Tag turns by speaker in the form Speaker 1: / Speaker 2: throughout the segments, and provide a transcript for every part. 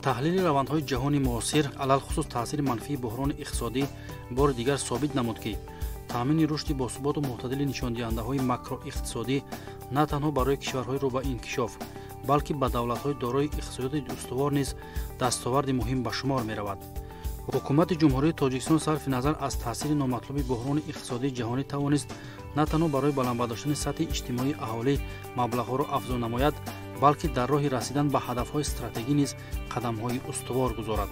Speaker 1: таҳлили равандҳои ҷаҳони муосир алалхусус таъсири манфии буҳрони иқтисодӣ бори дигар собит намуд ки таъмини рушди босуботу мӯътадили нишондиҳандаҳои макроиқтисодӣ на танҳо барои кишварҳои рӯ ба инкишоф, балки ба давлатҳои дорои иқтисодиёти устувор низ дастоварди муҳим ба шумор меравад. ҳукумати ҷумҳурии Тоҷикистон сарфи назар аз таъсири номатлуби буҳрони иқтисодии ҷаҳонӣ тавонист на танҳо барои баланд бардоштани сатҳи иҷтимоии аҳолӣ маблағҳоро афзун намояд, балки дар роҳи расидан ба ҳадафҳои стратегӣ низ қадамҳои устувор гузорад.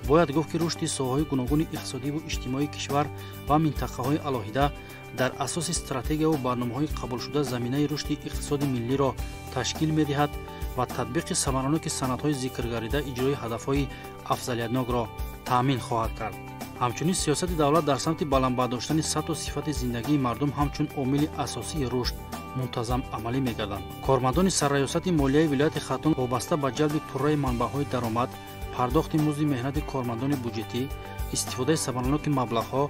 Speaker 1: бояд гуфт ки рушди соҳаҳои гуногуни иқтисодиву иҷтимоии кишвар ва минтақаҳои алоҳида дар асоси стратегияву барномаҳои қабулшуда заминаи рушди иқтисоди миллиро ташкил медиҳад ва татбиқи самараноки санадҳои зикргарида иҷрои ҳадафҳои афзалиятнокро таъмин хоҳад кард. ҳамчунин сиёсати давлат дар самти баландбардоштани сатҳу сифати зиндагии мардум ҳамчун омили асосии рушд мунтазам амалӣ мегарданд. кормандони сарраёсати молияи вилояти Хатлон вобаста ба ҷалби пурраи манбаъҳои даромад, пардохти музди меҳнати кормандони буҷетӣ, истифодаи самараноки маблағҳо,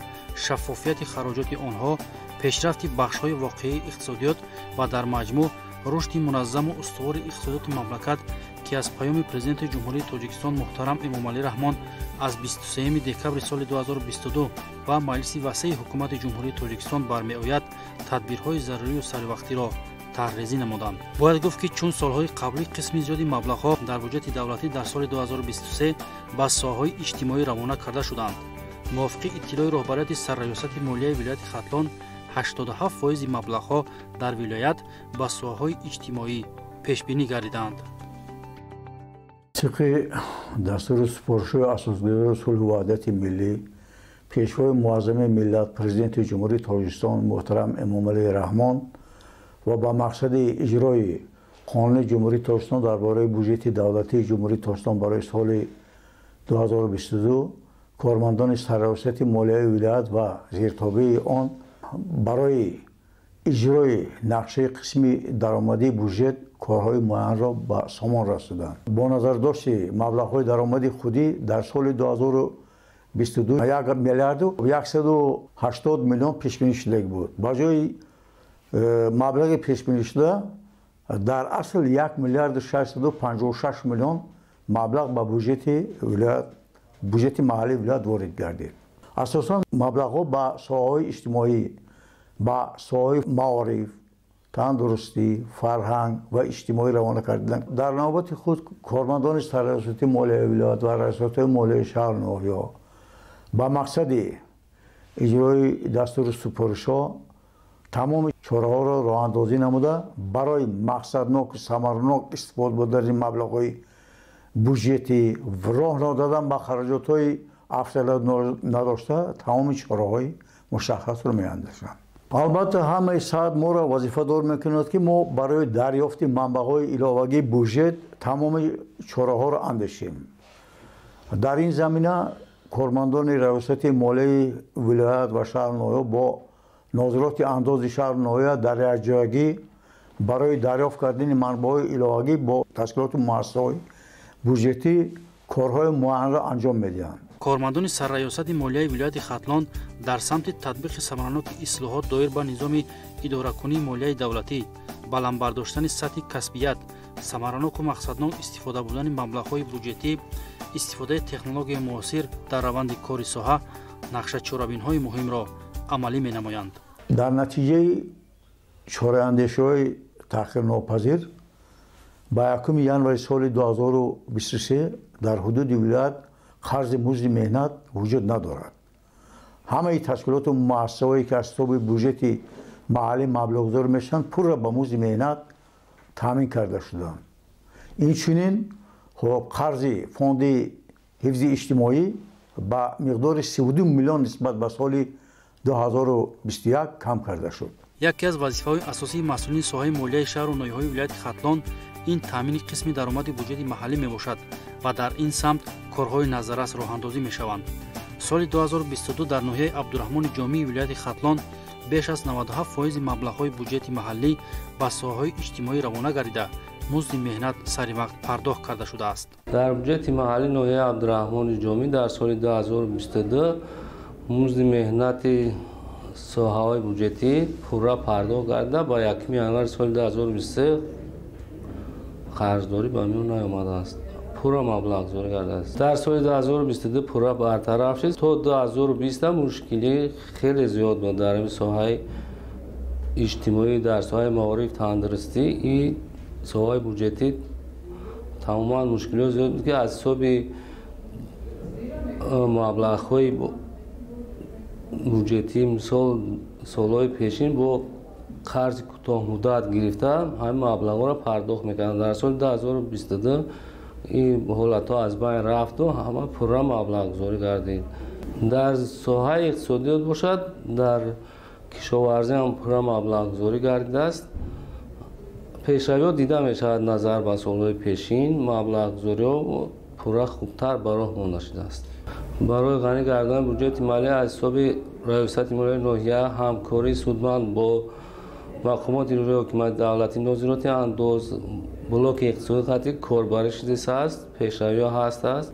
Speaker 1: шаффофияти хароҷоти онҳо, пешрафти бахшҳои воқеии иқтисодиёт ва дар маҷмӯъ рушди муназзаму устувори иқтисодиёти мамлакат ки аз паёми президенти ҷумҳурии Тоҷикистон муҳтарам Эмомалӣ Раҳмон аз 23 декабри соли 2022 ва маҷлиси васеъи ҳукумати ҷумҳурии Тоҷикистон бармеояд, тадбирҳои зарурию саривақтиро тарҳрезӣ намуданд. бояд гуфт ки чун солҳои қаблӣ қисми зиёди маблағҳо дар буҷети давлатӣ дар соли 2023 ба соҳаҳои иҷтимоӣ равона карда шуданд. мувофиқи иттилои роҳбарияти сарраёсати молияи вилояти Хатлон, 87% маблағҳо дар вилоят ба соҳаҳои иҷтимоӣ пешбинӣ гардиданд.
Speaker 2: طبق دستور سپارش‌های اساسگذار صلح و وحدت ملی، پیشوای معظم ملت پرزیدنت جمهوری تاجیکستان محترم امامعلی رحمان و با مقصد اجرای قانون جمهوری تاجیکستان درباره بودجه دولتی جمهوری تاجیکستان برای سال 2022 کارمندان سرریاست مالیه ولایت و زیرتابع آن برای اجرای نقشه قسمی درآمدی بودجه کارهای معین را به سامان رساندند. با نظر داشت مبلغ‌های درآمدی خودی در سال 2022 1 میلیارد و 180 میلیون پیش بینی شده بود. با جای مبلغ پیش بینی شده در اصل 1 میلیارد و 656 میلیون مبلغ به بودجه محلی ولایت وارد گردید. اساساً مبلغ‌ها به ساحه‌های اجتماعی، به ساحه معارف، تندرستی، فرهنگ و اجتماعی روانه کردند. در نوبت خود کارمندان سرریاستی مالیه ولایت و ریاست‌های مالیه شهر نوآیا با مقصد اجرای دستور سپارش‌ها تمام چاره‌ها را راه‌اندازی نموده برای مقصدناک و ثمرناک استفاده بردن مبلغ‌های بودجتی و راه دادن به خراجات‌های افزایش نداشته تمام چاره‌های مشخص را می‌اندازند. البته همه ساعت ما را وظیفه دار می‌کند که ما برای دریافت منبع‌های علاوه‌ای بودجه تمام چاره‌ها را اندیشیم. در این زمینه کارمندان ریاست مالیه ولایت و شهر نوآیا با ناظرات انداز شهر نوآیا در یکجایی برای دریافت کردن منبع‌های علاوه‌ای با تشکیلات و مؤسسه‌های بودجتی کارهای معین را انجام می‌دهند.
Speaker 1: کارمندان سرریاستی مالیه ولایت خطلان در سمت تطبیق ثمرناک اصلاحات دایر به نظام اداره‌کنی مالیه دولتی، بلند برداشتن سطح کسبیت، ثمرناک و مقصدناک استفاده بردن مبلغ‌های بودجتی، استفاده تکنولوژی معاصر در روند کاری ساحه، نقشه چاره‌بین‌های مهم را عملی می‌نمایند.
Speaker 2: در نتیجه چاره‌اندیشی‌های تأخیرناپذیر با 1 ژانویه سال 2023 در حدود ولایت قرض مزد مهنت وجود ندارد. همه تشکیلات و مؤسسه‌هایی که از تابع بودجه محلی مبلغ‌گذار میشن پول را به مزد مهنت تامین کرده شدند. اینچنین قرض فوند حفظ اجتماعی با مقدار 32 میلیون نسبت به سال 2021 کم کرده شد.
Speaker 1: یکی از وظیفه‌های اساسی مسئولین ساحه مالیه شهر و ناحیه‌های ولایت خطلان این تامین قسمی درآمد بودجه محلی میباشد و در این سمت کارهای نظررس راه‌اندازی میشوند. سال 2022 در ناحیه عبدالرحمن جامی ولایت خطلان بیش از 97% مبلغ‌های بودجه محلی به ساحه‌های اجتماعی روانه گردیده مزد مهنت سری وقت پرداخت کرده شده است.
Speaker 3: در بودجه محلی ناحیه عبدالرحمن جامی در سال 2022 مزد مهنت ساحه‌های بودجتی پورا پرداخت گردیده با 1 ژانویه سال 2023 قرضداری به میان نیامده است. پورا مبلغ گذاری کرده است. در سال 2022 پورا برطرف شد. تا 2020 مشکلی خیلی زیاد بود در ساحه اجتماعی، در ساحه معارف، تندرستی. این ساحه بودجتی تماما مشکلی زیاد بود که از حساب مبلغ‌های بودجتی مثال سالهای پیشین با قرض کوتاه مدت گرفته همین مبلغ‌ها را پرداخت می‌کردند. در سال 2022 این حالت‌ها از بین رفت و همه پورا مبلغ گذاری کردیم. در ساحه اقتصادیات باشد، در کشاورزی هم پورا مبلغ گذاری گردیده است. پیشروی‌ها دیده می‌شود نظر به سالهای پیشین مبلغ گذاری‌ها پورا خوبتر برای مانده شده است. برای غنی کردن بودجه مالی از حساب ریاست مالی ناحیه همکاری سودمند با مقامات اجرایی حکومت دولتی نظارت انداز بلاک اقتصادی خطی کاربری شده است. پیشروی‌ها هست است.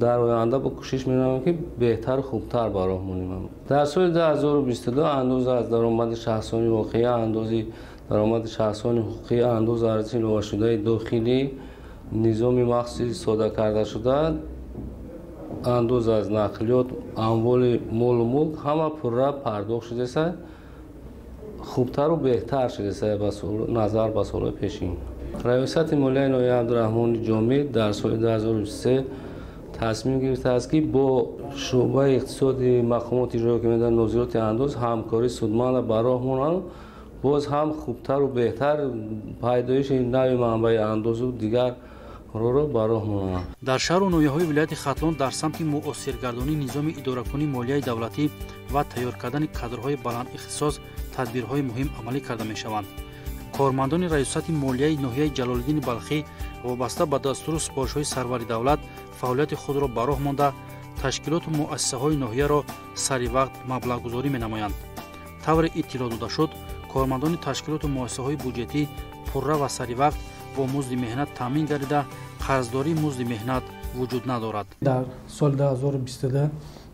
Speaker 3: در آینده با کوشش می‌کنیم که بهتر و خوبتر برای مونیم. در سال 2022 اندازه از درآمد شخصانی واقعی، اندازه درآمد شخصانی حقوقی، اندازه ارزش لغو شده داخلی، نظام مخصوصی ساده کرده شده، اندازه از نقلیات، اموال مال و ملک همه پورا پرداخت شده است. خوبتر و بهتر شده است نظر به سال پیشین. ریاست مالی ناحیه عبدالرحمن جامی در سال 2023 تصمیم گرفته است که با شعبه اقتصادی مقامات اجرایی حکومت نظارت انداز همکاری سودمند برای مونند، باز هم خوبتر و بهتر پیدایش نوع منبع انداز و دیگر رو برای مونند.
Speaker 1: در شهر و ناحیه‌های ولایت ختلان در سمت مؤثرگردانی نظام اداره‌کنی مالیه دولتی و تیار کردن کادرهای بلند اختصاص تدبیرهای مهم عملی کرده می‌شوند. کارمندان ریاست مالیه ناحیه جلال‌الدین بلخی وابسته به دستور و سپارش‌های سرور دولت فعالیت خود را به راه مانده، تشکیلات و مؤسسه‌های ناحیه را سری وقت مبلغ گذاری می‌نمایند. طور اطلاع داده شد، کارمندان تشکیلات و مؤسسه‌های بودجتی پررا و سری وقت با مزد مهنت تامین گردیده، قرضداری مزد مهنت وجود ندارد.
Speaker 4: در سال 2022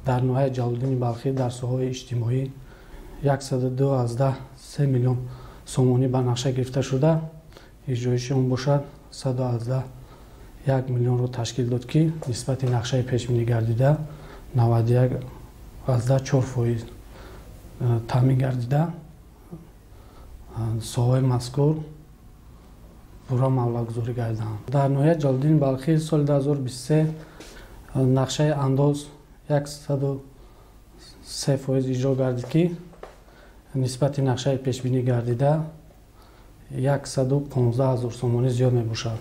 Speaker 4: در ناحیه جلال‌الدین بلخی در ساحه اجتماعی 112 میلیون سومانی به نقشه گرفته شده، اجرایش اون باشد 111 میلیون رو تشکیل داد که نسبت نقشه پیش بینی گردیده 91.4% تامین گردیده. ساحه مذکور پورا مبلغ گذاری گردیدند. در ناحیه جلال‌الدین بلخی سال 2023 نقشه انداز 103% اجرا گردید که نسبت نقشه پیش بینی گردیده 115,000 سومانی زیاد می باشد.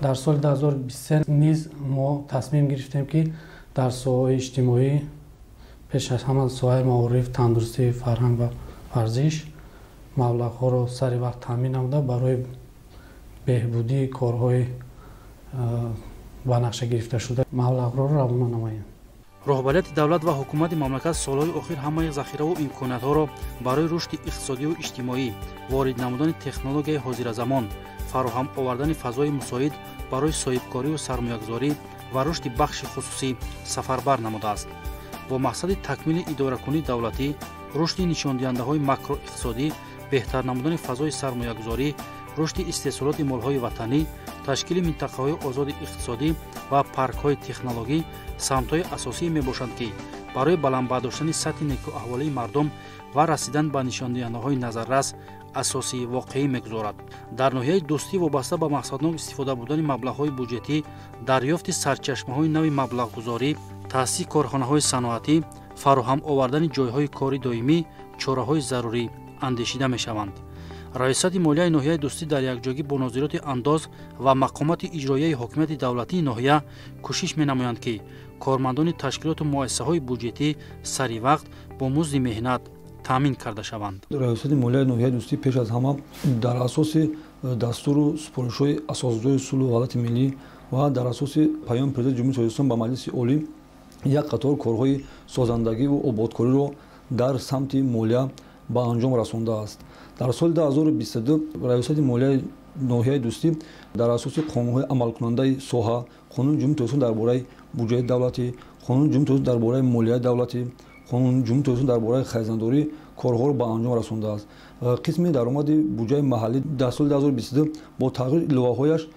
Speaker 4: در سال 2023 نیز ما تصمیم گرفتیم که در ساحه اجتماعی پیش از همه ساحه معارف، تندرستی، فرهنگ و ورزش مبلغ ها را سری وقت تامین نموده برای بهبودی کارهای با نقشه گرفته شده مبلغ را روانه نماییم.
Speaker 1: راهبریت دولت و حکومت مملکت سالهای اخیر همه ذخیره و امکاناتها را برای رشد اقتصادی و اجتماعی، وارد نمودن تکنولوژی حاضرزمان، فراهم آوردن فضای مساعد برای صاحبکاری و سرمایه‌گذاری و رشد بخش خصوصی سفربر نموده است. با مقصد تکمیل اداره‌کنی دولتی، رشد نشاندهنده‌های ماکرو اقتصادی، بهتر نمودن فضای سرمایه‌گذاری، رشد استحصالات مال‌های وطنی، تشکیل منطقه‌های آزاد اقتصادی و پارک‌های تکنولوژی سمت‌های اساسی می‌باشند که برای بلند برداشتن سطح نیکوحوالی مردم و رسیدن به نشاندهنده‌های نظررس اساسی واقعی می‌گذارد. در ناحیه دوستی وابسته به مقصدناک استفاده بودن مبلغ‌های بودجتی، دریافت سرچشمه‌های نوی مبلغ‌گذاری، تأسیس کارخانه‌های صنعتی، فراهم آوردن جای‌های کاری دائمی، چاره‌های ضروری اندیشیده می‌شوند. ریاست مالیه ناحیه دوستی در یکجایی با نظارت انداز و مقامات اجرایی حکومت دولتی ناحیه کوشش می‌نمایند که کارمندان تشکیلات و مؤسسه‌های بودجتی سری وقت با مزد مهنت تامین کرده شوند.
Speaker 5: ریاست مالیه ناحیه دوستی پیش از همه در اساس دستور و سپارش‌های اساس‌های اصول حالت ملی و در اساس پیام پرزیدنت جمهوری اسلامی به مجلس عالی یک قطار کارهای سازندگی و آبادکاری را در سمت مالیه به انجام رسانده است. در سال 2022 ریاست مالیه ناحیه دوستی در اساس قانون‌های عملکننده ساحه، قانون جمهوری اسلامی درباره بودجه دولتی، قانون جمهوری اسلامی درباره مالیه دولتی، قانون جمهوری اسلامی درباره خزانداری کارها را به انجام رسانده است. قسم درآمد بودجه محلی در سال 2022 با تغییر الوه‌هایش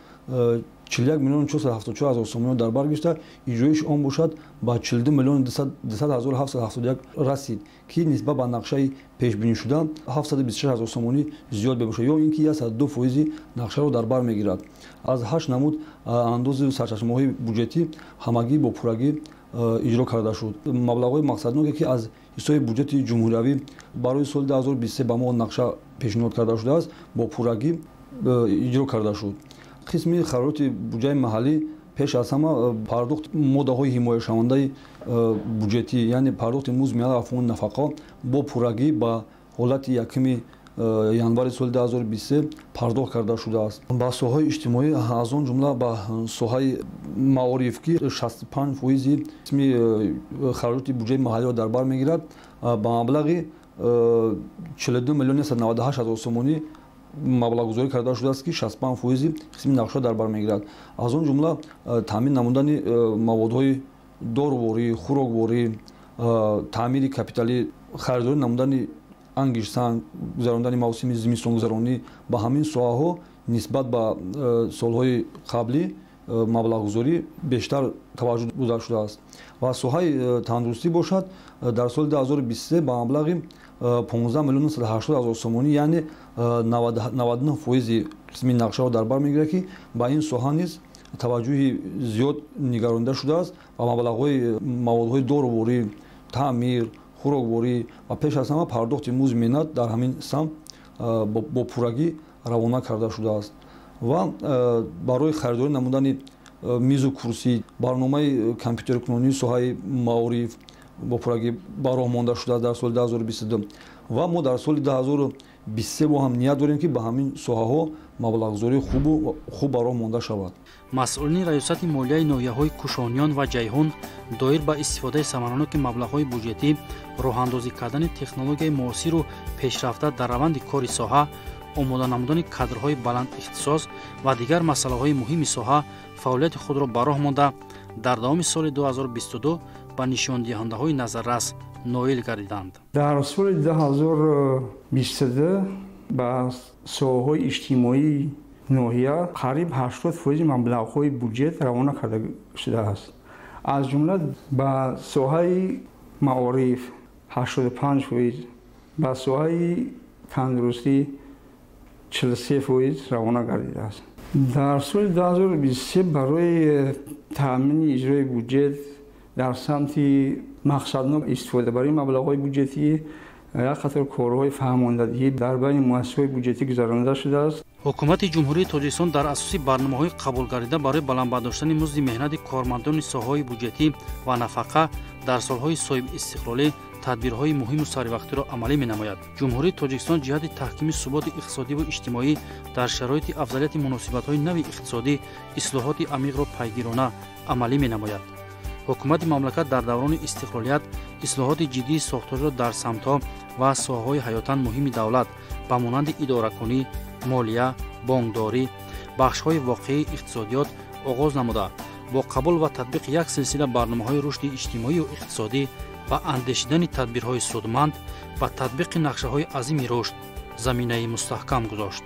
Speaker 5: 41 میلیون 474 هزار سوم در بر گرفته، اجرایش آن باشد با 42 میلیون 200 هزار 771 رسید که نسبت به نقشه پیش بینی شده 726 هزار سوم زیاد بشه، یا اینکه 102% نقشه رو در بر میگیرد. از 8 نمود انداز سرچشمه‌های بودجتی همگی با پورگی اجرا کرده شد. مبلغ‌های مقصدناکی که از حساب بودجت جمهوری برای سال 2023 به ما نقشه پیشنهاد کرده شده است با پورگی اجرا کرده شد. قسمی خرایط بودجه محلی پیش از همه پرداخت ماده‌های حمایت‌شونده بودجتی، یعنی پرداخت مزمنه فوند نفقه با پورگی با حالت یکم январи соли 2023 пардохт карда шудааст. ба соҳаи иҷтимоӣ аз он ҷумла ба соҳаи маориф ки 65% қисми хароҷоти буҷаи маҳаллиро дар бар мегирад, ба маблағи 42 миллион 198 ҳазор сомонӣ маблағгузорӣ карда шудааст ки 65% қисми нақшҳо дар бар мегирад. аз он ҷумла таъмин намудани маводҳои доруворӣ, хӯрокворӣ, таъмири капиталӣ, харидорӣ намудани ангишсан, гузарондани мавсими зимистон-гузаронӣ, ба ҳамин соҳаҳо нисбат ба солҳои қаблӣ маблағгузорӣ бештар таваҷҷӯҳ гузар шудааст. ва соҳаи тандурустӣ бошад, дар соли 2023 ба маблағи 15 миллион 180 ҳазор сомонӣ, яъне 99% қисми нақшаҳо дар бар мегирад ки ба ин соҳа низ таваҷҷӯҳи зиёд нигаронида шудааст ва маблағҳои маводҳои доруворӣ, таъмир, хӯрокворӣ ва пеш аз ҳама пардохти музди меҳнат дар ҳамин сам бо пуррагӣ равона карда шудааст. ва барои харидорӣ намудани мизу курсӣ, барномаи компютеркунонии соҳаи маориф бо пуррагӣ ба роҳ монда шудааст дар соли 2022 ва мо дар соли 2023 бо ҳам ният дорем ки ба ҳамин соҳаҳо маблағгузории хуб ба роҳ монда шавад.
Speaker 1: масъулини раёсати молияи ноҳияҳои кушониён ва ҷайҳун доир ба истифодаи самараноки маблағҳои буҷетӣ, роҳандозӣ кардани технологияи муосиру пешрафта дар раванди кори соҳа, омода намудани кадрҳои баландихтисос ва дигар масъалаҳои муҳими соҳа фаъолияти худро ба роҳ монда дар давоми соли 2022 ба нишондиҳандаҳои назаррас ноил гардиданд.
Speaker 2: дар соли 2022 ба соҳаҳои иҷтимоии ноҳия қариб 80% маблағҳои буҷет равона карда шудааст. аз ҷумла ба соҳаи маориф 85%, ба соҳаи тандурустӣ 43% равона гардидааст. дар соли 2023 барои таъмини иҷрои буҷет дар самти мақсаднок истифодабарии маблағҳои буҷетӣ як қатор корҳои фаҳмондадиҳӣ дар байни муассисаҳои буҷетӣ гузаронида шудааст.
Speaker 1: ҳукумати ҷумҳурии тоҷикистон дар асоси барномаҳои қабулгарда барои баландбардоштани музди меҳнати кормандони соҳаҳои буҷетӣ ва нафақа дар солҳои соҳибистиқлолӣ тадбирҳои муҳиму саривақтиро амалӣ менамояд. ҷумҳурии тоҷикистон ҷиҳати таҳкими суботи иқтисодиву иҷтимоӣ дар шароити афзалияти муносибатҳои нави иқтисодӣ ислоҳоти амиқро пайгирона амалӣ менамояд. ҳукумати мамлакат дар даврони истиқлолият ислоҳоти ҷиддии сохториро дар самтҳо ва соҳаҳои ҳаётан муҳими давлат ба монанди идоракунӣ, молия, бонкдорӣ, бахшҳои воқеии иқтисодиёт оғоз намуда, бо қабул ва татбиқи як силсила барномаҳои рушди иҷтимоию иқтисодӣ ва андешидани тадбирҳои судманд ба татбиқи нақшаҳои азими рушд заминаи мустаҳкам гузошт.